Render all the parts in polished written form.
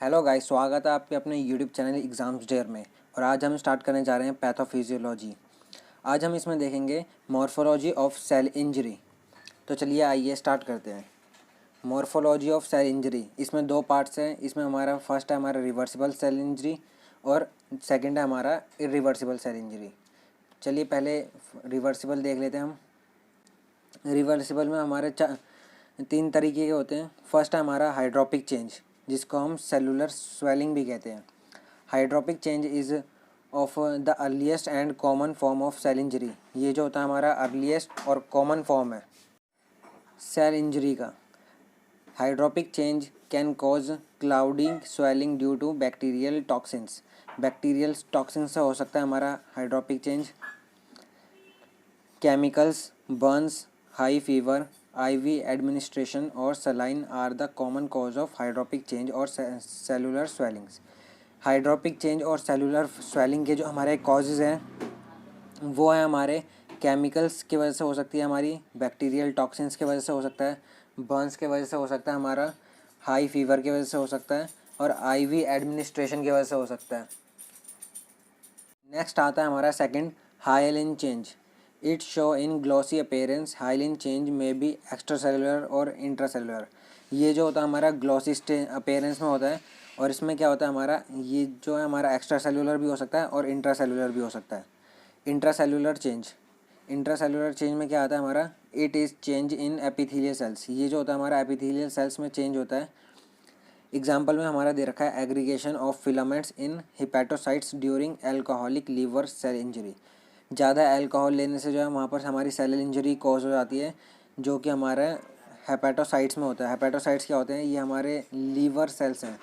Hello guys, स्वागत है आपके अपने यूट्यूब चैनल एग्ज़ाम्स डेयर में। और आज हम स्टार्ट करने जा रहे हैं पैथोफिजियोलॉजी। आज हम इसमें देखेंगे मॉर्फोलॉजी ऑफ सेल इंजरी। तो चलिए आइए स्टार्ट करते हैं। मॉर्फोलॉजी ऑफ सेल इंजरी, इसमें दो पार्ट्स हैं। इसमें हमारा फर्स्ट है हमारा रिवर्सिबल सेल इंजरी और सेकंड है हमारा इरिवर्सिबल सेल इंजरी। चलिए पहले रिवर्सिबल देख लेते हैं हम। रिवर्सिबल में हमारे तीन तरीके के होते हैं। फर्स्ट है हमारा हाइड्रोपिक चेंज, जिसको हम सेलुलर स्वेलिंग भी कहते हैं। Hydropic change is of the earliest and common form of cell injury. ये जो होता है हमारा अर्लीस्ट और कॉमन फॉर्म है सेल इंजरी का। Hydropic change can cause cloudy swelling due to bacterial toxins. Bacterial toxins से हो सकता है हमारा hydropic change. Chemicals, burns, high fever, IV administration और saline are the common cause of hydropic change और cellular swellings. Hydropic change और cellular swelling के जो हमारे कॉजेज़ हैं वो है हमारे केमिकल्स की वजह से हो सकती है, हमारी बैक्टीरियल टॉक्सिन्स की वजह से हो सकता है, बर्न्स की वजह से हो सकता है, हमारा हाई फीवर की वजह से हो सकता है और IV एडमिनिस्ट्रेशन की वजह से हो सकता है। नेक्स्ट आता है हमारा second, hyaline change. It show in glossy appearance. Hyaline change में भी एक्स्ट्रा सेलुलर और इंट्रासेलुलर। ये जो होता है हमारा ग्लॉसी अपीयरेंस में होता है और इसमें क्या होता है हमारा, ये जो है हमारा एक्स्ट्रा सेलुलर भी हो सकता है और इंट्रासेलुलर भी हो सकता है। इंट्रासेलुलर चेंज, इंट्रासेलुलर चेंज में क्या आता है हमारा, it is change in epithelial cells. ये जो होता है हमारा एपिथेलियल सेल्स में चेंज होता है। एग्जाम्पल में हमारा दे रखा है aggregation of filaments in hepatocytes during alcoholic liver cell injury. ज़्यादा अल्कोहल लेने से जो है वहाँ पर हमारी सेल इंजरी कॉज हो जाती है, जो कि हमारे हेपेटोसाइट्स में होता है। हेपेटोसाइट्स क्या होते हैं, ये हमारे लीवर सेल्स हैं।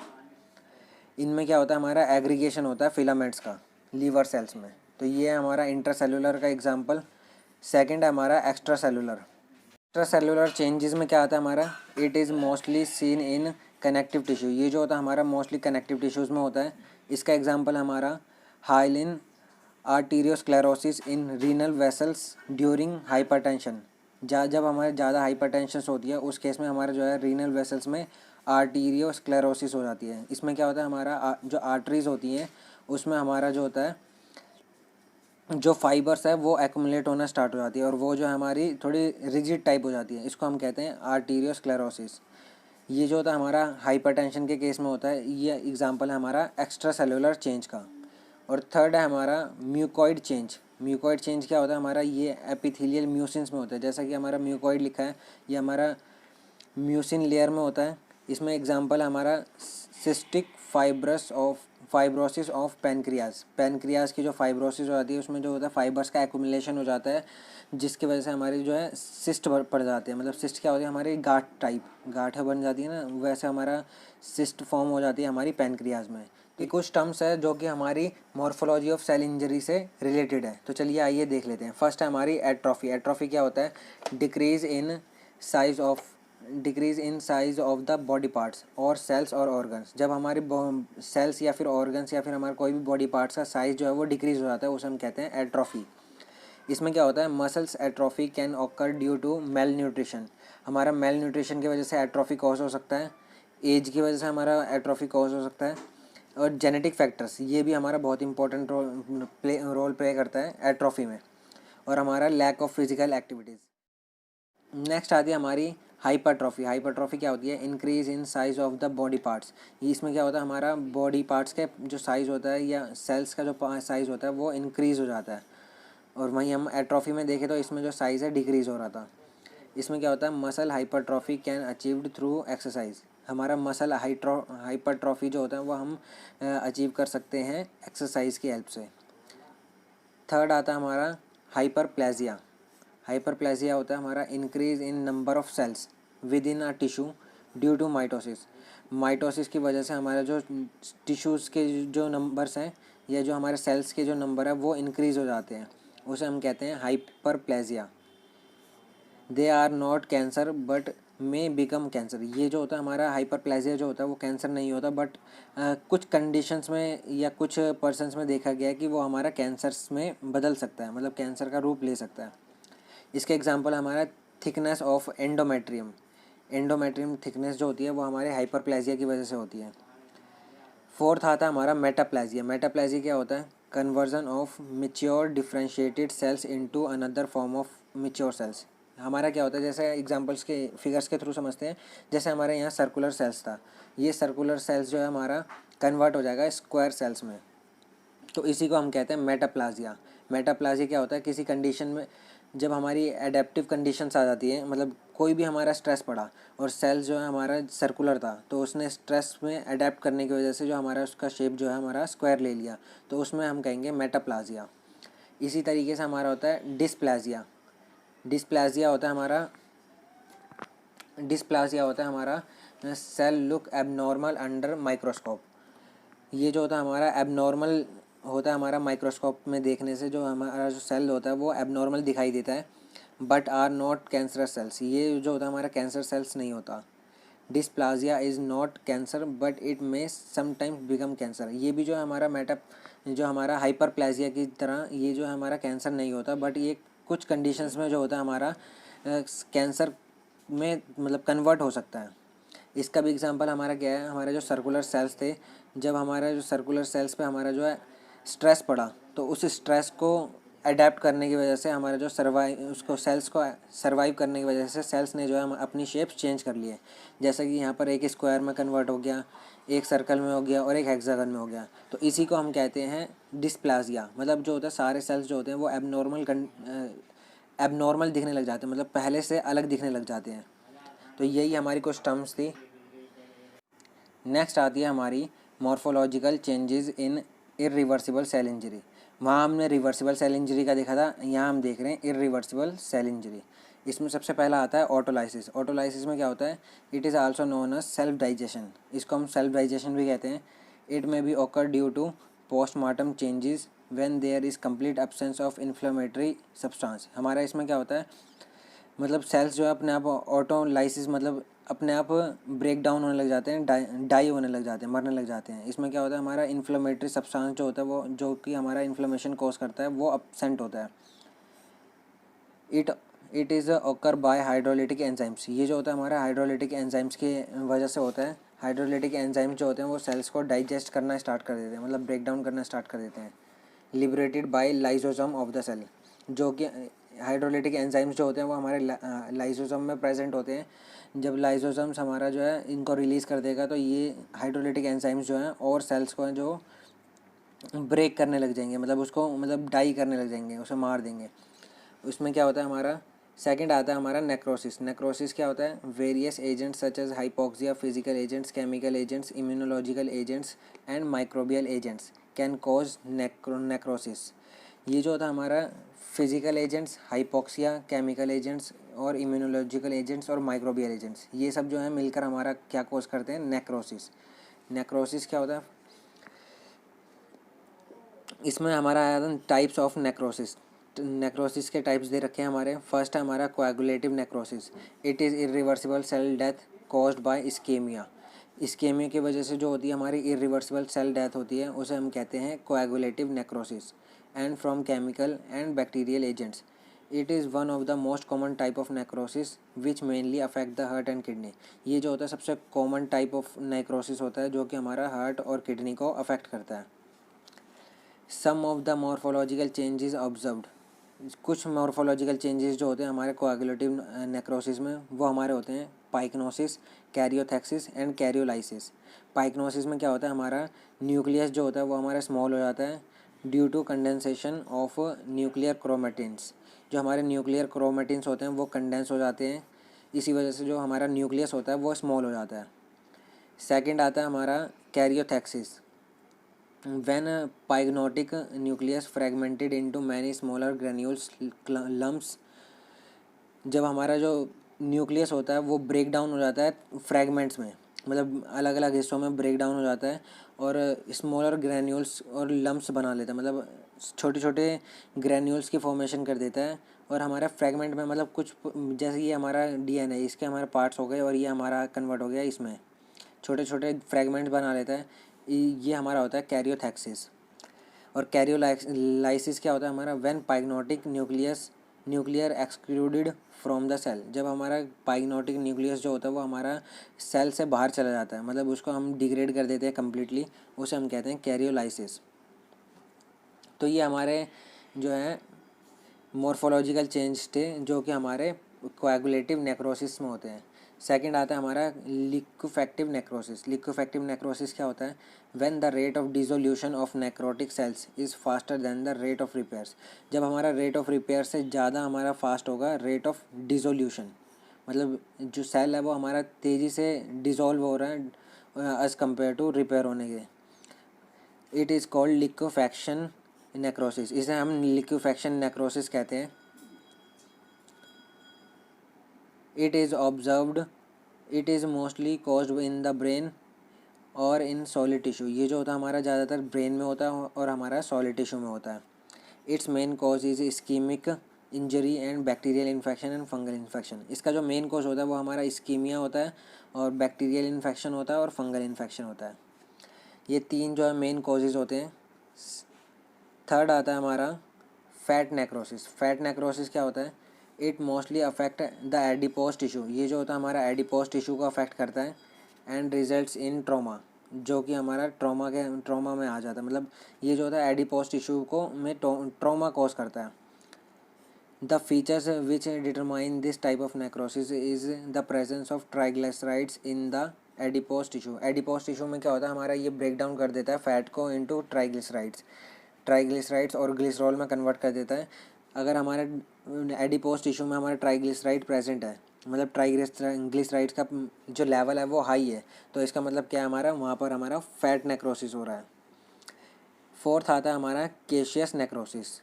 इनमें क्या होता है हमारा एग्रीगेशन होता है फिलामेंट्स का लीवर सेल्स में। तो ये है हमारा इंट्रासेलुलर का एग्जाम्पल। सेकेंड है हमारा extra cellular. Extra cellular changes में क्या आता है हमारा, it is mostly seen in connective tissue. ये जो होता है हमारा मोस्टली कनेक्टिव टिश्यूज़ में होता है। इसका एग्जाम्पल हमारा हाइलिन आर्टीरियोस्क्लेरोसिस इन रीनल वेसल्स ड्यूरिंग हाइपरटेंशन। जब हमारे ज़्यादा हाइपरटेंशन होती है उस केस में हमारे जो है रीनल वेसल्स में आर्टीरियोस्क्लेरोसिस हो जाती है। इसमें क्या होता है हमारा जो आर्टरीज़ होती हैं उसमें हमारा जो होता है जो फाइबर्स है वो एक्यूमुलेट होना स्टार्ट हो जाती है और वो जो हमारी थोड़ी रिजिड टाइप हो जाती है। इसको हम कहते हैं आर्टीरियोस्क्लेरोसिस। ये जो होता है हमारा हाइपरटेंशन के केस में होता है। ये एग्जांपल है हमारा एक्स्ट्रा सेलुलर चेंज का। और थर्ड है हमारा म्यूकॉइड चेंज। म्यूकॉइड चेंज क्या होता है हमारा, ये एपिथेलियल म्यूसिन्स में होता है। जैसा कि हमारा म्यूकॉइड लिखा है, ये हमारा म्यूसिन लेयर में होता है। इसमें एग्जांपल है हमारा cystic fibrosis of pancreas. Pancreas की जो फाइब्रोसिस हो जाती है उसमें जो होता है फाइबर्स का एक्यूमुलेशन हो जाता है, जिसकी वजह से हमारी जो है सिस्ट पड़ जाते हैं। मतलब सिस्ट क्या होती है हमारी गांठ टाइप, गांठें बन जाती है ना, वैसे हमारा सिस्ट फॉर्म हो जाती है हमारी पैनक्रियाज में। ये कुछ टर्म्स है जो कि हमारी मॉर्फोलॉजी ऑफ सेल इंजरी से रिलेटेड है। तो चलिए आइए देख लेते हैं। फर्स्ट है हमारी एट्रोफी। एट्रोफी क्या होता है, decrease in size of the body parts और सेल्स और ऑर्गन्स। जब हमारी सेल्स या फिर ऑर्गन्स या फिर हमारा कोई भी बॉडी पार्ट्स का साइज जो है वो डिक्रीज हो जाता है, उसे हम कहते हैं एट्रोफी। इसमें क्या होता है, muscles atrophy can occur due to malnutrition. हमारा मेल न्यूट्रिशन की वजह से एट्रोफी कॉज हो सकता है। एज की वजह से हमारा एट्रोफी कॉज हो सकता है। और जेनेटिक फैक्टर्स, ये भी हमारा बहुत इंपॉर्टेंट रोल प्ले करता है एट्रोफी में। और हमारा lack of physical activities. Next आती है हमारी हाइपरट्रॉफी। हाइपरट्रॉफी क्या होती है, increase in size of the body parts. इसमें क्या होता है हमारा बॉडी पार्ट्स के जो साइज़ होता है या सेल्स का जो साइज़ होता है वो इंक्रीज़ हो जाता है। और वहीं हम एट्रोफी में देखें तो इसमें जो साइज़ है डिक्रीज़ हो रहा था। इसमें क्या होता है, muscle hypertrophy can achieved through exercise. हमारा मसल हाइपरट्रॉफी जो होता है वो हम अचीव कर सकते हैं एक्सरसाइज की हेल्प से। थर्ड आता है हमारा हाइपरप्लेजिया। हाइपरप्लेजिया होता है हमारा increase in number of cells within a tissue due to mitosis. Mitosis की वजह से हमारे जो टिश्यूज़ के जो नंबर्स हैं या जो हमारे सेल्स के जो नंबर है वो इंक्रीज़ हो जाते हैं, उसे हम कहते हैं hyperplasia. They are not cancer but may become cancer. ये जो होता है हमारा हाइपरप्लेजिया जो होता है वो कैंसर नहीं होता, बट कुछ कंडीशंस में या कुछ पर्सन्स में देखा गया है कि वो हमारा कैंसर्स में बदल सकता है, मतलब कैंसर का रूप ले सकता है। इसके एग्जांपल हमारा thickness of endometrium. Endometrium thickness जो होती है वो हमारे हाइपरप्लेजिया की वजह से होती है। फोर्थ आता है हमारा मेटाप्लेजिया। मेटाप्लेजिया क्या होता है? Conversion of mature differentiated cells into another form of mature cells. हमारा क्या होता है, जैसे एग्जांपल्स के फिगर्स के थ्रू समझते हैं। जैसे हमारे यहाँ सर्कुलर सेल्स था, ये सर्कुलर सेल्स जो है हमारा कन्वर्ट हो जाएगा स्क्वायर सेल्स में, तो इसी को हम कहते हैं मेटाप्लाजिया। मेटाप्लाजिया क्या होता है? किसी कंडीशन में जब हमारी एडेप्टिव कंडीशंस आ जाती है, मतलब कोई भी हमारा स्ट्रेस पड़ा और सेल्स जो है हमारा सर्कुलर था, तो उसने स्ट्रेस में अडेप्ट करने की वजह से जो हमारा उसका शेप जो है हमारा स्क्वायर ले लिया, तो उसमें हम कहेंगे मेटाप्लाजिया। इसी तरीके से हमारा होता है डिस्प्लाजिया। डिस्प्लाजिया होता है हमारा cell look abnormal under microscope. ये जो होता है हमारा एबनॉर्मल होता है हमारा माइक्रोस्कोप में देखने से, जो हमारा जो सेल होता है वो एबनॉर्मल दिखाई देता है, but are not cancerous cells. ये जो होता है हमारा कैंसर सेल्स नहीं होता। Dysplasia is not cancer but it may sometimes become cancer. ये भी जो है हमारा जो हमारा हाइपरप्लेजिया की तरह ये जो है हमारा कैंसर नहीं होता, बट ये कुछ कंडीशंस में जो होता है हमारा कैंसर में मतलब कन्वर्ट हो सकता है। इसका भी एग्जांपल हमारा क्या है? हमारे जो सर्कुलर सेल्स थे, जब हमारा जो सर्कुलर सेल्स पे हमारा जो है स्ट्रेस पड़ा, तो उस स्ट्रेस को अडेप्ट करने की वजह से हमारा जो सेल्स को सर्वाइव करने की वजह से सेल्स ने जो है अपनी शेप चेंज कर लिए। जैसे कि यहाँ पर एक स्क्वायर में कन्वर्ट हो गया, एक सर्कल में हो गया और एक हेक्सागन में हो गया, तो इसी को हम कहते हैं डिस्प्लाजिया। मतलब जो होता है सारे सेल्स जो होते हैं वो एबनॉर्मल दिखने लग जाते हैं, मतलब पहले से अलग दिखने लग जाते हैं। तो यही हमारी कुछ टर्म्स थी। नेक्स्ट आती है हमारी morphological changes in irreversible cell injury. वहाँ हमने रिवर्सिबल सेल इंजरी का देखा था, यहाँ हम देख रहे हैं इरिवर्सिबल सेल इंजरी। इसमें सबसे पहला आता है ऑटोलाइसिस। ऑटोलाइसिस में क्या होता है? It is also known as self digestion. इसको हम सेल्फ डाइजेशन भी कहते हैं। It may be occur due to postmortem changes when there is complete absence of inflammatory substance. हमारा इसमें क्या होता है, मतलब सेल्स जो है अपने आप ऑटोलाइसिस मतलब अपने आप ब्रेक डाउन होने लग जाते हैं, डाई होने लग जाते हैं, मरने लग जाते हैं। इसमें क्या होता है, हमारा इन्फ्लेमेटरी सब्सटेंस जो होता है वो जो कि हमारा इन्फ्लेमेशन कॉज करता है वो अपसेंट होता है। It it is occur by hydrolytic enzymes. ये जो होता है हमारा हाइड्रोलिटिक एंजाइम्स की वजह से होता है। हाइड्रोलिटिक एंजाइम्स जो होते हैं वो सेल्स को डाइजेस्ट करना स्टार्ट कर देते हैं, मतलब ब्रेक डाउन करना स्टार्ट कर देते हैं। Liberated by lysosome of the cell. जो कि हाइड्रोलिटिक एंजाइम्स जो होते हैं वो हमारे लाइसोसोम में प्रेजेंट होते हैं। जब लाइसोसोम्स हमारा जो है इनको रिलीज़ कर देगा, तो ये हाइड्रोलिटिक एंजाइम्स जो हैं और सेल्स को जो ब्रेक करने लग जाएंगे, मतलब उसको मतलब डाई करने लग जाएंगे, उसे मार देंगे। उसमें क्या होता है हमारा सेकंड आता है हमारा नेक्रोसिस। नेक्रोसिस क्या होता है? Various agents such as hypoxia, physical agents, chemical agents, immunological agents and microbial agents can cause necrosis. ये जो होता है हमारा physical agents, hypoxia, chemical agents और इम्यूनोलॉजिकल एजेंट्स और माइक्रोबियल एजेंट्स, ये सब जो है मिलकर हमारा क्या कॉज करते हैं? नेक्रोसिस। नेक्रोसिस क्या होता है? इसमें हमारा आया था टाइप्स ऑफ नेक्रोसिस। नेक्रोसिस के टाइप्स दे रखे हैं हमारे। फर्स्ट है हमारा coagulative necrosis. It is irreversible cell death caused by ischemia. Ischemia की वजह से जो होती है हमारी इरिवर्सिबल सेल डेथ होती है, उसे हम कहते हैं coagulative necrosis. And from chemical and bacterial agents. It is one of the most common type of necrosis which mainly affect the heart and kidney. ये जो होता है सबसे कॉमन टाइप ऑफ नेक्रोसिस होता है जो कि हमारा हार्ट और किडनी को अफेक्ट करता है। Some of the morphological changes observed. कुछ मॉर्फोलॉजिकल चेंजेस जो होते हैं हमारे कोएगुलेटिव नेक्रोसिस में वो हमारे होते हैं पाइक्नोसिस, कैरियोथैक्सिस एंड कैरियोलाइसिस। पाइक्नोसिस में क्या होता है, हमारा न्यूक्लियस जो होता है वो हमारा स्मॉल हो जाता है due to condensation of nuclear chromatins. जो हमारे न्यूक्लियर क्रोमेटिन्स होते हैं वो कंडेंस हो जाते हैं, इसी वजह से जो हमारा न्यूक्लियस होता है वो स्मॉल हो जाता है। सेकेंड आता है हमारा कैरियोथैक्सिस। When a pygnotic nucleus fragmented into many smaller granules lumps। जब हमारा जो न्यूक्लियस होता है वो ब्रेक डाउन हो जाता है फ्रैगमेंट्स में, मतलब अलग अलग हिस्सों में ब्रेक डाउन हो जाता है और स्मॉलर ग्रैन्यूल्स और लम्प्स बना लेता है, मतलब छोटे छोटे ग्रैन्यूल्स की फॉर्मेशन कर देता है। और हमारा फ्रैगमेंट में मतलब कुछ जैसे ये हमारा डीएनए, इसके हमारे पार्ट्स हो गए और ये हमारा कन्वर्ट हो गया इसमें, छोटे छोटे फ्रैगमेंट्स बना लेता है। ये हमारा होता है कैरियोथैक्सिस। और कैरियोलाइसिस क्या होता है हमारा? When pyknotic nuclear excluded from the cell. जब हमारा पाइगनोटिक न्यूक्लियस जो होता है वो हमारा सेल से बाहर चला जाता है, मतलब उसको हम डिग्रेड कर देते हैं कम्प्लीटली, उसे हम कहते हैं कैरियोलाइसिस। तो ये हमारे जो है मॉर्फोलॉजिकल चेंज थे जो कि हमारे कोएगुलेटिव नेक्रोसिस में होते हैं। सेकंड आता है हमारा लिक्विफेक्टिव नेक्रोसिस। लिक्विफेक्टिव नेक्रोसिस क्या होता है? When the rate of dissolution of necrotic sales is faster than the rate of repairs. जब हमारा रेट ऑफ रिपेयर से ज़्यादा हमारा फास्ट होगा रेट ऑफ डिसोल्यूशन, मतलब जो सेल है वो हमारा तेज़ी से डिसॉल्व हो रहा है एज़ कम्पेयर टू रिपेयर होने के, it is called liquefaction necrosis. इसे हम लिक्विफेक्शन नेक्रोसिस कहते हैं। It is observed, it is mostly caused in the brain और इन सॉलिड टिश्यू। ये जो होता है हमारा ज़्यादातर ब्रेन में होता है और हमारा सॉलिड टिश्यू में होता है। It's main cause is ischaemic injury and bacterial infection and fungal infection. इसका जो मेन कॉज होता है वो हमारा इस्कीमिया होता है और बैक्टीरियल इन्फेक्शन होता है और फंगल इन्फेक्शन होता है। ये तीन जो है मेन कॉजेज़ होते हैं। थर्ड आता है हमारा फैट नेक्रोसिस। फैट नेक्रोसिस क्या होता है? It mostly affect the adipose tissue. ये जो होता है हमारा एडिपोज टिश्यू को अफेक्ट करता है एंड रिजल्ट्स इन ट्रॉमा, जो कि हमारा ट्रॉमा में आ जाता है। मतलब ये जो होता है एडिपोज टिश्यू को में ट्रॉमा कॉज करता है। The features which determine this type of necrosis is the presence of triglycerides in the adipose tissue. Adipose tissue में क्या होता है हमारा, ये ब्रेक डाउन कर देता है फैट को इनटू ट्राइग्लिसराइड्स और ग्लिसरॉल में कन्वर्ट कर देता है। अगर हमारे एडिपोज टिश्यू में हमारा ट्राइग्लिसराइड प्रेजेंट है, मतलब ट्राइग्लिसराइड्स का जो लेवल है वो हाई है, तो इसका मतलब क्या है, हमारा वहाँ पर हमारा फैट नेक्रोसिस हो रहा है। फोर्थ आता है हमारा caseous necrosis.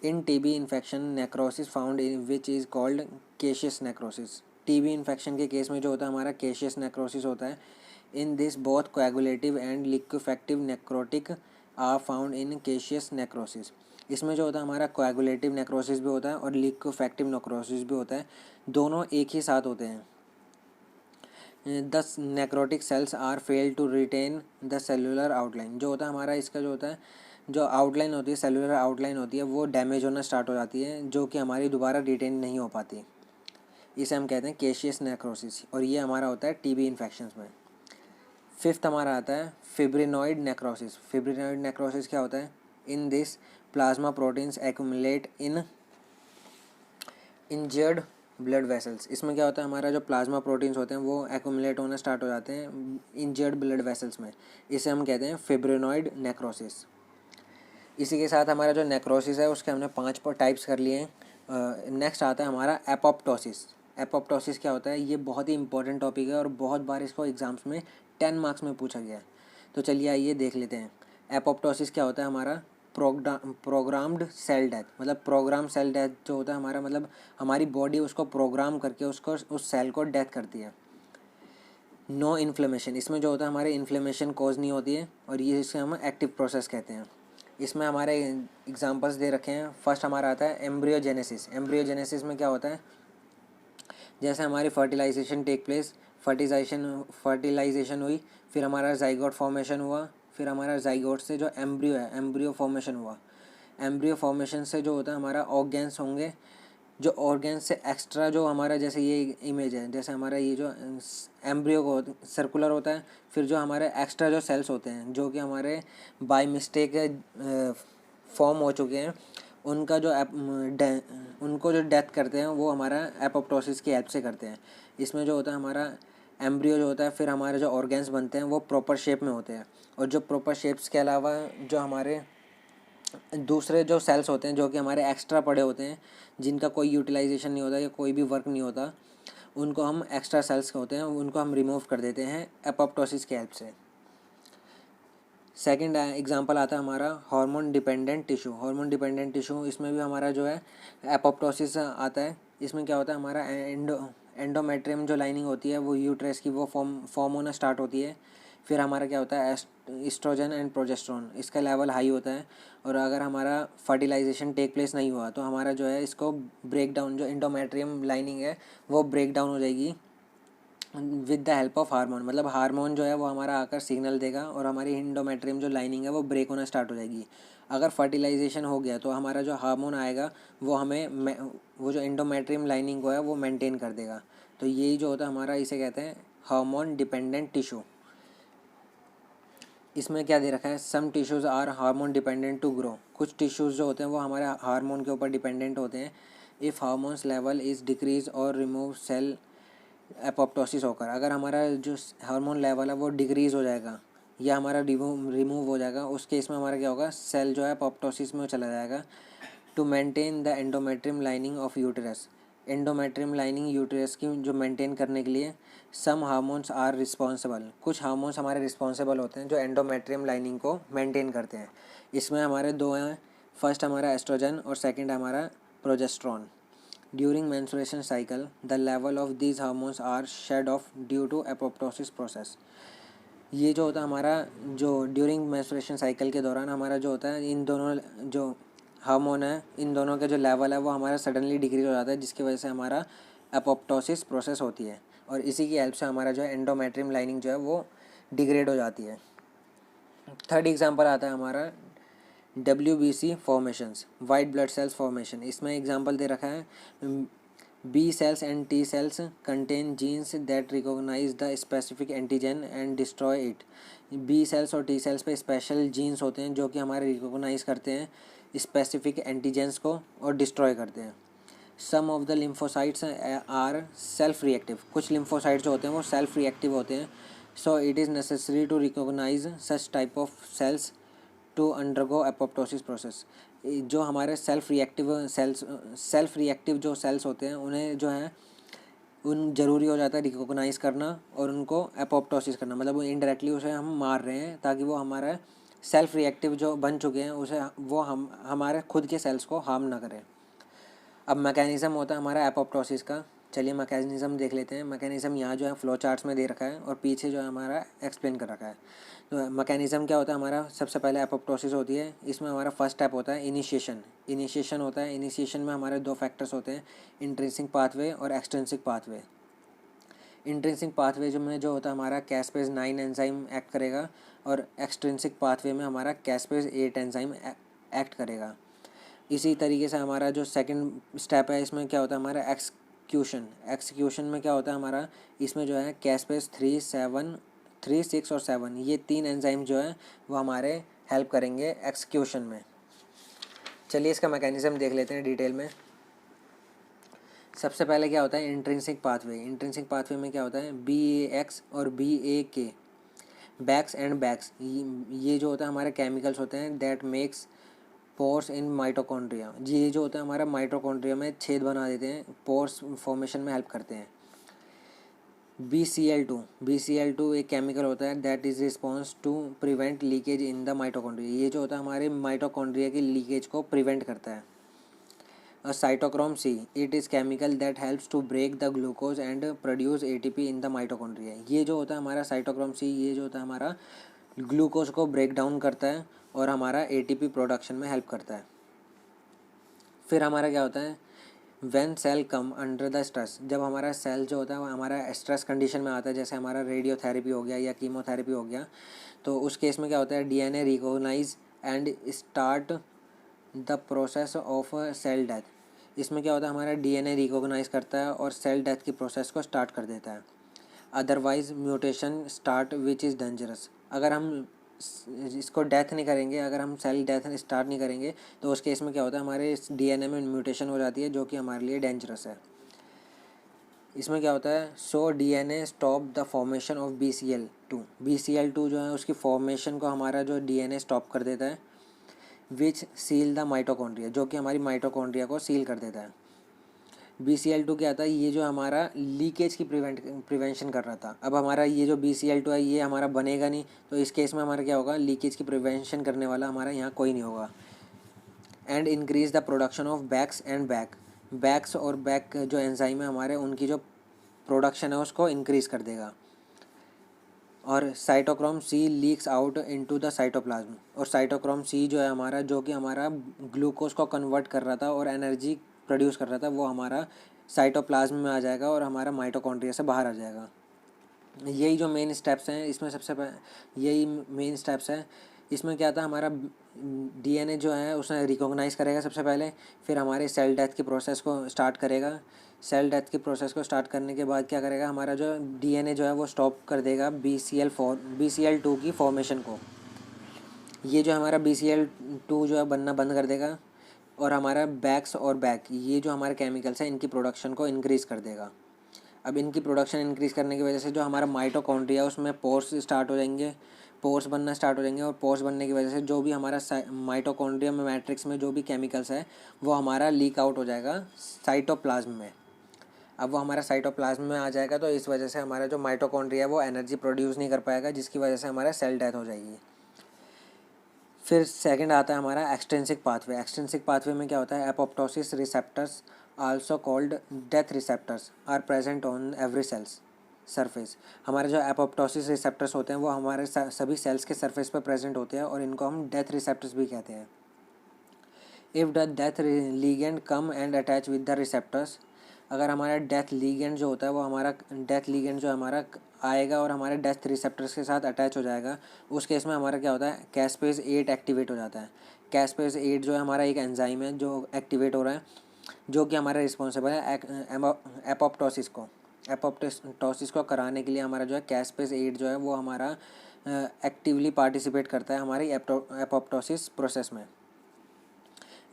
In TB infection necrosis found in which is called caseous necrosis. TB infection के केस में जो होता है हमारा केशियस नेक्रोसिस होता है। In this both coagulative and liquefactive necrotic are found in caseous necrosis. इसमें जो होता है हमारा कोएगुलेटिव नेक्रोसिस भी होता है और लिक्विफेक्टिव नेक्रोसिस भी होता है, दोनों एक ही साथ होते हैं। The necrotic cells are fail to retain the cellular outline. जो होता है हमारा इसका जो होता है, जो आउटलाइन होती है, सेलुलर आउटलाइन होती है, वो डैमेज होना स्टार्ट हो जाती है, जो कि हमारी दोबारा रिटेन नहीं हो पाती। इसे हम कहते हैं केशियस नेक्रोसिस, और ये हमारा होता है टीबी इन्फेक्शंस में। फिफ्थ हमारा आता है फिब्रिनॉइड नेक्रोसिस। फिब्रिनॉइड नेक्रोसिस क्या होता है? In this plasma proteins accumulate in injured blood vessels. इसमें क्या होता है हमारा जो प्लाज्मा प्रोटीन्स होते हैं वो एक्यूमुलेट होना स्टार्ट हो जाते हैं इंजर्ड ब्लड वेसल्स में। इसे हम कहते हैं फिब्रिनॉइड नेक्रोसिस। इसी के साथ हमारा जो नेक्रोसिस है उसके हमने 5 टाइप्स कर लिए हैं। नेक्स्ट आता है हमारा एपोप्टोसिस। एपोप्टोसिस क्या होता है? ये बहुत ही इंपॉर्टेंट टॉपिक है और बहुत बार इसको एग्जाम्स में 10 मार्क्स में पूछा गया है। तो चलिए आइए देख लेते हैं। एपोप्टोसिस क्या होता है हमारा? Programmed cell death. मतलब प्रोग्राम सेल डेथ जो होता है हमारा, मतलब हमारी बॉडी उसको प्रोग्राम करके उसको उस सेल को डेथ करती है। No inflammation. इसमें जो होता है हमारे इन्फ्लेमेशन कॉज नहीं होती है, और ये इसे हम एक्टिव प्रोसेस कहते हैं। इसमें हमारे एग्जांपल्स दे रखे हैं। फर्स्ट हमारा आता है एम्ब्रियोजेनेसिस। एम्ब्रियोजेनेसिस में क्या होता है? जैसे हमारी फर्टिलाइजेशन टेक प्लेस, फर्टिलाइजेशन हुई, फिर हमारा जाइगोट फॉर्मेशन हुआ, फिर हमारा जाइगोट से जो एम्ब्रियो है, एम्ब्रियो फॉर्मेशन हुआ। एम्ब्रियो फॉर्मेशन से जो होता है हमारा ऑर्गेन्स होंगे, जो ऑर्गेन्स से एक्स्ट्रा जो हमारा, जैसे ये इमेज है, जैसे हमारा ये जो एम्ब्रियो को सर्कुलर होता है, फिर जो हमारे एक्स्ट्रा जो सेल्स होते हैं जो कि हमारे बाय मिस्टेक फॉर्म हो चुके हैं, उनका जो उनको जो डेथ करते हैं वो हमारा एपोप्टोसिस की हेल्प से करते हैं। इसमें जो होता है हमारा एम्ब्रियो जो होता है, फिर हमारे जो ऑर्गेन्स बनते हैं वो प्रॉपर शेप में होते हैं, और जो प्रॉपर शेप्स के अलावा जो हमारे दूसरे जो सेल्स होते हैं जो कि हमारे एक्स्ट्रा पड़े होते हैं, जिनका कोई यूटिलाइजेशन नहीं होता या कोई भी वर्क नहीं होता, उनको हम एक्स्ट्रा सेल्स होते हैं उनको हम रिमूव कर देते हैं एपोप्टोसिस की हेल्प से। सेकंड एग्जांपल आता है हमारा hormone dependent tissue. Hormone dependent tissue, इसमें भी हमारा जो है एपोप्टोसिस आता है। इसमें क्या होता है हमारा एंडोमेट्रियम जो लाइनिंग होती है वो यूट्रस की वो फॉर्म होना स्टार्ट होती है। फिर हमारा क्या होता है एस्ट्रोजन एंड प्रोजेस्टेरोन, इसका लेवल हाई होता है, और अगर हमारा फर्टिलाइजेशन टेक प्लेस नहीं हुआ तो हमारा जो है इसको ब्रेक डाउन, जो एंडोमेट्रियम लाइनिंग है वो ब्रेक डाउन हो जाएगी, with the help of hormone, मतलब हार्मोन जो है वो हमारा आकर सिग्नल देगा और हमारी एंडोमेट्रियम जो लाइनिंग है वो ब्रेक होना स्टार्ट हो जाएगी। अगर फर्टिलाइजेशन हो गया तो हमारा जो हार्मोन आएगा वो हमें वो जो एंडोमेट्रियम लाइनिंग को है वो मेंटेन कर देगा। तो यही जो होता है हमारा, इसे कहते हैं हार्मोन डिपेंडेंट टिश्यू। इसमें क्या दे रखा है, some tissues are hormone dependent to grow. कुछ टिश्यूज़ जो होते हैं वो हमारे हार्मोन के ऊपर डिपेंडेंट होते हैं। If hormones level is decrease और रिमूव सेल एपोप्टोसिस होकर, अगर हमारा जो हार्मोन लेवल है वो डिक्रीज़ हो जाएगा या हमारा रिमूव हो जाएगा, उस केस में हमारा क्या होगा, सेल जो है एपोप्टोसिस में चला जाएगा। To maintain the endometrium lining of uterus, endometrium lining uterus की जो मेंटेन करने के लिए सम हार्मोन्स आर रिस्पॉन्सिबल, कुछ हार्मोन्स हमारे रिस्पॉन्सिबल होते हैं जो एंडोमेट्रियम लाइनिंग को मेंटेन करते हैं। इसमें हमारे दो हैं, फर्स्ट हमारा एस्ट्रोजन और सेकंड हमारा progesterone. During menstruation cycle the level of these hormones are shed off due to apoptosis process. ये जो होता है हमारा, जो ड्यूरिंग मेंस्ट्रुएशन साइकिल के दौरान हमारा जो होता है, इन दोनों जो हार्मोन है इन दोनों का जो लेवल है वो हमारा सडनली डिक्रीज हो जाता है, जिसकी वजह से हमारा एपोप्टोसिस प्रोसेस होती है और इसी की हेल्प से हमारा जो है एंडोमेट्रियम लाइनिंग जो है वो डिग्रेड हो जाती है। थर्ड एग्जांपल आता है हमारा WBC formations, white blood cells formation. इसमें एग्जांपल दे रखा है, B cells and T cells contain genes that recognise the specific antigen and destroy it. B cells और टी सेल्स पे स्पेशल जीन्स होते हैं जो कि हमारे रिकॉग्नाइज करते हैं स्पेसिफिक एंटीजेंस को और डिस्ट्रॉय करते हैं। Some of the lymphocytes are self reactive, कुछ लिम्फोसाइट्स जो होते हैं वो सेल्फ रिएक्टिव होते हैं। So it is necessary to recognise such type of cells to undergo apoptosis process. जो हमारे सेल्फ रिएक्टिव जो सेल्स होते हैं उन्हें जो है उन ज़रूरी हो जाता है रिकॉग्नाइज करना और उनको एपोप्टोसिस करना, मतलब वो इनडायरेक्टली उसे हम मार रहे हैं ताकि वो हमारा सेल्फ रिएक्टिव जो बन चुके हैं उसे वो हम हमारे खुद के सेल्स को हार्म ना करें। अब मैकेनिज़्म होता है हमारा एपोप्टोसिस का। चलिए मैकेनिज़्म देख लेते हैं। मैकेनिज़्म यहाँ जो है फ्लो चार्ट्स में दे रखा है और पीछे जो है हमारा एक्सप्लेन कर रखा है। तो मैकेनिज़्म क्या होता है हमारा, सबसे पहले एपोप्टोसिस होती है। इसमें हमारा फर्स्ट स्टेप होता है इनिशिएशन होता है। इनिशिएशन में हमारे दो फैक्टर्स होते हैं, इंट्रिंसिक पाथवे और एक्सट्रिंसिक पाथवे। इंट्रिंसिक पाथवे जो में जो होता है हमारा कैस्पेज 9 एंजाइम एक्ट करेगा और एक्सट्रिंसिक पाथवे में हमारा कैस्पेज 8 एंजाइम एक्ट करेगा। इसी तरीके से हमारा जो सेकंड स्टेप है इसमें क्या होता है हमारा एक्सक्यूशन में क्या होता है हमारा, इसमें जो है कैस्पेज 3, 6 और 7 ये 3 एंजाइम जो है वो हमारे हेल्प करेंगे एक्सक्यूशन में। चलिए इसका मैकेनिज़्म देख लेते हैं डिटेल में। सबसे पहले क्या होता है इंट्रिंसिक पाथवे में क्या होता है BAX और BAK, बैक्स एंड बैक्स, ये जो होता है हमारे केमिकल्स होते हैं that makes pores in mitochondria. ये जो होता है हमारा माइटोकॉन्ड्रिया में छेद बना देते हैं, पोर्स फॉर्मेशन में हेल्प करते हैं। BCl2 एक केमिकल होता है that is response to prevent leakage in the mitochondria. ये जो होता है हमारे माइटोकॉन्ड्रिया की लीकेज को प्रिवेंट करता है। और cytochrome C, it is chemical that helps to break the glucose and produce ATP in the mitochondria. ये जो होता है हमारा साइटोक्रोम C, ये जो होता है हमारा ग्लूकोज को ब्रेक डाउन करता है और हमारा ATP प्रोडक्शन में हेल्प करता है। फिर हमारा क्या होता है when cell come under the stress, जब हमारा सेल जो होता है वो हमारा स्ट्रेस कंडीशन में आता है, जैसे हमारा रेडियोथेरेपी हो गया या कीमोथेरेपी हो गया, तो उस केस में क्या होता है DNA recognise and start the process of cell death. इसमें क्या होता है हमारा DNA रिकॉग्नाइज करता है और सेल डेथ की प्रोसेस को स्टार्ट कर देता है। Otherwise mutation start which is dangerous, अगर हम इसको डेथ नहीं करेंगे, अगर हम सेल डेथ स्टार्ट नहीं करेंगे तो उस केस में क्या होता है हमारे DNA में म्यूटेशन हो जाती है जो कि हमारे लिए डेंजरस है। इसमें क्या होता है सो DNA stop the formation of BCl2 जो है उसकी फॉर्मेशन को हमारा जो DNA स्टॉप कर देता है। विच सील द माइटोकॉन्ड्रिया, जो कि हमारी माइटोकॉन्ड्रिया को सील कर देता है। BCl2 क्या आता है, ये जो हमारा लीकेज की प्रिवेंशन कर रहा था। अब हमारा ये जो BCl2 है ये हमारा बनेगा नहीं, तो इस केस में हमारा क्या होगा, लीकेज की प्रिवेंशन करने वाला हमारा यहाँ कोई नहीं होगा। And increase the production of bax और बैक जो एंजाइम है हमारे उनकी जो प्रोडक्शन है उसको इंक्रीज कर देगा। और cytochrome C leaks out into the cytoplasm, और साइटोक्रोम C जो है हमारा, जो कि हमारा ग्लूकोज को कन्वर्ट कर रहा था और एनर्जी प्रोड्यूस कर रहा था, वो हमारा साइटोप्लाज्म में आ जाएगा और हमारा माइटोकॉन्ड्रिया से बाहर आ जाएगा। यही जो मेन स्टेप्स हैं इसमें यही मेन स्टेप्स हैं। इसमें क्या था, हमारा डीएनए जो है उसे रिकॉग्नाइज़ करेगा सबसे पहले, फिर हमारे सेल डेथ की प्रोसेस को स्टार्ट करेगा। सेल डेथ की प्रोसेस को स्टार्ट करने के बाद क्या करेगा, हमारा जो डीएनए जो है वो स्टॉप कर देगा BCL2 की फॉर्मेशन को। ये जो हमारा BCL2 जो है बनना बंद कर देगा, और हमारा बैक्स और बैक ये जो हमारे केमिकल्स हैं इनकी प्रोडक्शन को इंक्रीज़ कर देगा। अब इनकी प्रोडक्शन इंक्रीज़ करने की वजह से जो हमारा माइटोकॉन्ड्रिया उसमें पोर्स स्टार्ट हो जाएंगे, पोर्स बनना स्टार्ट हो जाएंगे, और पोर्स बनने की वजह से जो भी हमारा माइटोकॉन्ड्रिया में मैट्रिक्स में जो भी केमिकल्स है वो हमारा लीक आउट हो जाएगा साइटोप्लाज्म में। अब वो हमारा साइटोप्लाज्म में आ जाएगा, तो इस वजह से हमारा जो माइटोकॉन्ड्रिया है वो एनर्जी प्रोड्यूस नहीं कर पाएगा, जिसकी वजह से हमारा सेल डेथ हो जाएगी। फिर सेकंड आता है हमारा एक्सट्रिंसिक पाथवे। एक्सट्रिंसिक पाथवे में क्या होता है, apoptosis receptors also called death receptors are present on every cells surface. हमारे जो एपोप्टोसिस रिसेप्टर्स होते हैं वो हमारे सभी सेल्स के सरफेस पर प्रेजेंट होते हैं, और इनको हम डेथ रिसेप्टर्स भी कहते हैं। If the death ligand come and attach with the receptors, अगर हमारा डेथ लीगेंड जो होता है वो हमारा डेथ लीगेंड जो हमारा आएगा और हमारे डेथ रिसेप्टर्स के साथ अटैच हो जाएगा, उस केस में हमारा क्या होता है, कैस्पेज 8 एक्टिवेट हो जाता है। कैस्पेज 8 जो है हमारा एक एंजाइम है जो एक्टिवेट हो रहा है, जो कि हमारा रिस्पॉन्सिबल है एपोप्टोसिस को कराने के लिए। हमारा जो है कैस्पेज 8 जो है वो हमारा एक्टिवली पार्टिसिपेट करता है हमारी एपोप्टोसिस प्रोसेस में।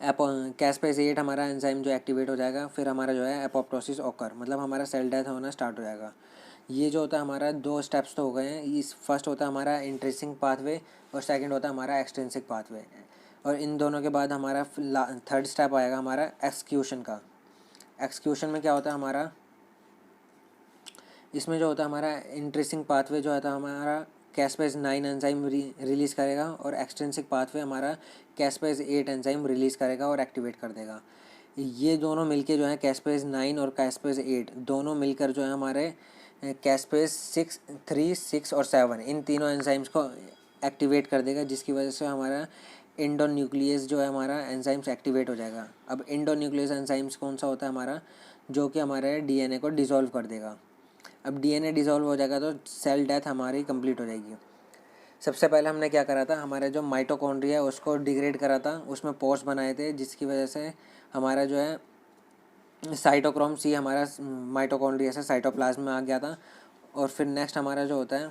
कैस्पेज 8 हमारा एंजाइम जो एक्टिवेट हो जाएगा, फिर हमारा जो है एपोप्टोसिस ओकर, मतलब हमारा सेल डेथ होना स्टार्ट हो जाएगा। ये जो होता है हमारा 2 स्टेप्स तो हो गए हैं। इस फर्स्ट होता है हमारा इंट्रिंसिक पाथवे और सेकंड होता है हमारा एक्सट्रिंसिक पाथवे, और इन दोनों के बाद हमारा थर्ड स्टेप आएगा हमारा एक्सक्यूशन का। एक्सक्यूशन में क्या होता है हमारा, इसमें जो होता है हमारा इंट्रिंसिक पाथवे जो होता है हमारा कैस्पेज 9 एंजाइम रिलीज़ करेगा, और एक्सट्रिंसिक पाथवे हमारा कैस्पेज 8 एंजाइम रिलीज़ करेगा और एक्टिवेट कर देगा। ये दोनों मिलके जो है कैस्पेज 9 और कैस्पेज 8 दोनों मिलकर जो है हमारे कैस्पेज 3, 6 और 7 इन तीनों एंजाइम्स को एक्टिवेट कर देगा, जिसकी वजह से हमारा एंडोन्यूक्लियस जो है हमारा एंजाइम्स एक्टिवेट हो जाएगा। अब एंडोन्यूक्लियस एंजाइम्स कौन सा होता है हमारा, जो कि हमारे डीएनए को डिसॉल्व कर देगा। अब डीएनए डिसॉल्व हो जाएगा तो सेल डेथ हमारी कंप्लीट हो जाएगी। सबसे पहले हमने क्या करा था, हमारे जो माइटोकॉन्ड्रिया है उसको डिग्रेड करा था, उसमें पोर्स बनाए थे, जिसकी वजह से हमारा जो है साइटोक्रोम C हमारा माइटोकॉन्ड्रिया से साइटोप्लाज्म में आ गया था। और फिर नेक्स्ट हमारा जो होता है,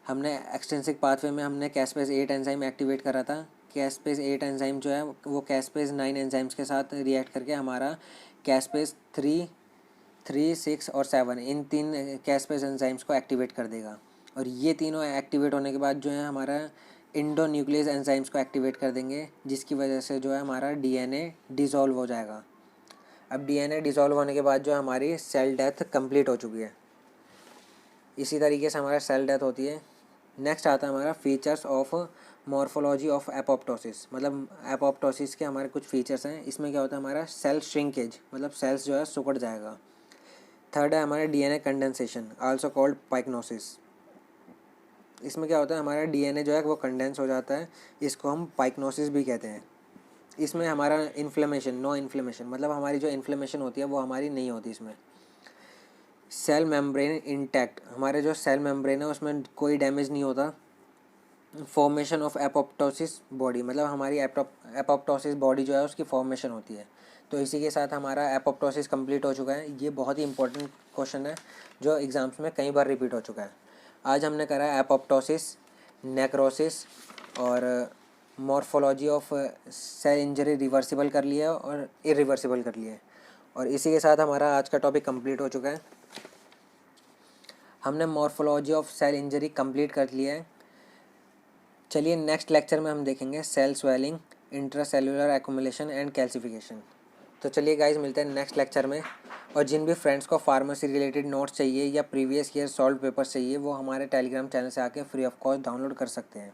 हमने एक्सट्रिंसिक पाथवे में हमने कैस्पेज 8 एंजाइम एक्टिवेट करा था। कैस्पेज 8 एंजाइम जो है वो कैस्पेज 9 एंजाइम्स के साथ रिएक्ट करके हमारा कैस्पेज 3, 6 और 7 इन 3 कैस्पेज एंजाइम्स को एक्टिवेट कर देगा। और ये तीनों एक्टिवेट होने के बाद जो है हमारा एंडोन्यूक्लियस एंजाइम्स को एक्टिवेट कर देंगे, जिसकी वजह से जो है हमारा डीएनए डिसॉल्व हो जाएगा। अब डीएनए डिसॉल्व होने के बाद जो हमारी सेल डेथ कंप्लीट हो चुकी है। इसी तरीके से हमारा सेल डेथ होती है। नेक्स्ट आता है हमारा features of morphology of apoptosis, मतलब एपोप्टोसिस के हमारे कुछ फीचर्स हैं। इसमें क्या होता है हमारा सेल श्रिंकेज, मतलब सेल्स जो है सिकुड़ जाएगा। थर्ड है हमारा डीएनए कंडेंसेशन आल्सो कॉल्ड पाइक्नोसिस। इसमें क्या होता है हमारा डीएनए जो है वो कंडेंस हो जाता है, इसको हम पाइक्नोसिस भी कहते हैं। इसमें हमारा इन्फ्लेमेशन, नो इन्फ्लेमेशन, मतलब हमारी जो इन्फ्लेमेशन होती है वो हमारी नहीं होती इसमें। सेल मेम्ब्रेन इंटैक्ट, हमारे जो सेल मेम्ब्रेन है उसमें कोई डैमेज नहीं होता। फॉर्मेशन ऑफ एपोप्टोसिस बॉडी, मतलब हमारी एपोप्टोसिस बॉडी जो है उसकी फॉर्मेशन होती है। तो इसी के साथ हमारा एपोप्टोसिस कंप्लीट हो चुका है। ये बहुत ही इंपॉर्टेंट क्वेश्चन है जो एग्ज़ाम्स में कई बार रिपीट हो चुका है। आज हमने करा एपोप्टोसिस, नेक्रोसिस और morphology of cell injury reversible कर लिया और इरिवर्सिबल कर लिया, और इसी के साथ हमारा आज का टॉपिक कंप्लीट हो चुका है। हमने morphology of cell injury complete कर लिया है। चलिए नेक्स्ट लेक्चर में हम देखेंगे cell swelling, intracellular accumulation and calcification. तो चलिए गाइस मिलते हैं नेक्स्ट लेक्चर में। और जिन भी फ्रेंड्स को फार्मेसी रिलेटेड नोट्स चाहिए या प्रीवियस ईयर सॉल्व पेपर्स चाहिए वो हमारे टेलीग्राम चैनल से आके फ्री ऑफ कॉस्ट डाउनलोड कर सकते हैं।